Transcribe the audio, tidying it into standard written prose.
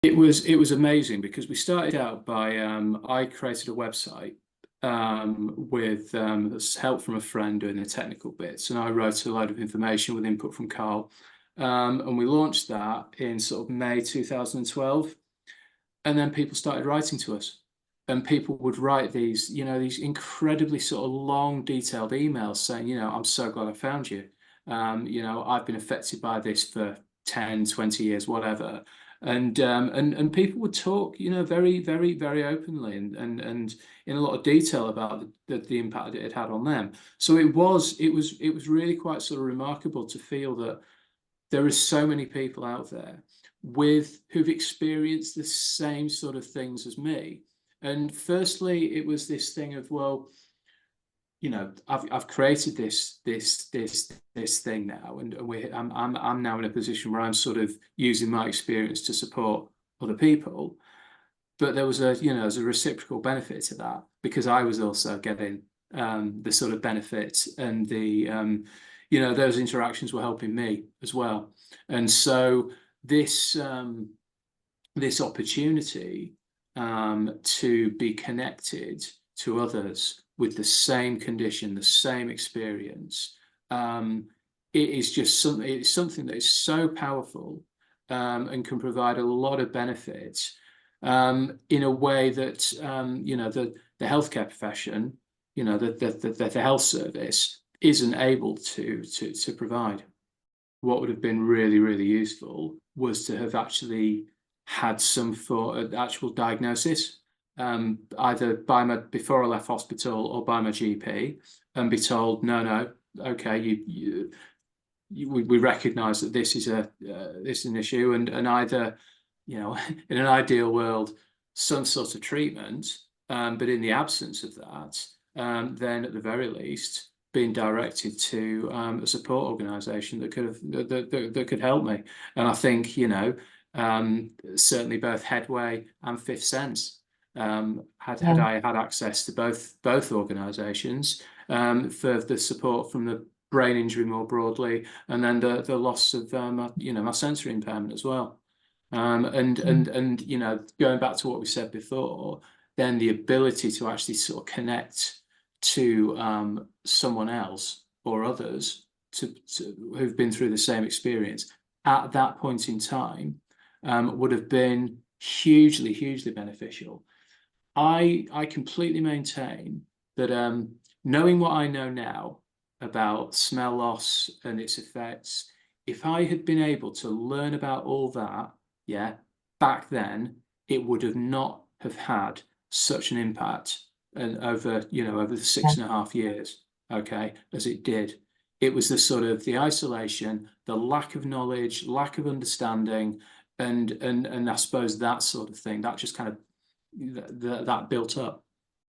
It was amazing because we started out by I created a website with help from a friend doing the technical bits, and I wrote a load of information with input from Carl, and we launched that in sort of May 2012, and then people started writing to us, and people would write these incredibly sort of long, detailed emails saying, I'm so glad I found you. I've been affected by this for 10, 20 years, whatever. And people would talk, very, very, very openly and in a lot of detail about the impact it had had on them. So it was really quite sort of remarkable to feel that there are so many people out there who've experienced the same sort of things as me. And firstly, it was this thing of, well, I've created this thing now, and I'm now in a position where I'm sort of using my experience to support other people. But there was there's a reciprocal benefit to that because I was also getting the sort of benefit, and those interactions were helping me as well. And so this opportunity to be connected to others with the same condition, the same experience, it is just something. It's something that is so powerful, and can provide a lot of benefit, in a way that the healthcare profession, the health service isn't able to provide. What would have been really, really useful was to have actually had some sort of actual diagnosis, either before I left hospital or by my GP, and be told, no, okay, we recognise that this is an issue, and either, in an ideal world, some sort of treatment, but in the absence of that, then at the very least being directed to a support organisation that could help me. And I think certainly both Headway and Fifth Sense, had I had access to both organisations, for the support from the brain injury more broadly, and then the loss of my sensory impairment as well. And going back to what we said before, then the ability to actually sort of connect to someone else or others who've been through the same experience at that point in time, would have been hugely, hugely beneficial. I completely maintain that, knowing what I know now about smell loss and its effects, if I had been able to learn about all that, back then, it would have not have had such an impact, and over the 6.5 years, okay, as it did. It was the isolation, the lack of knowledge, lack of understanding, and I suppose that sort of thing that just kind of that built up.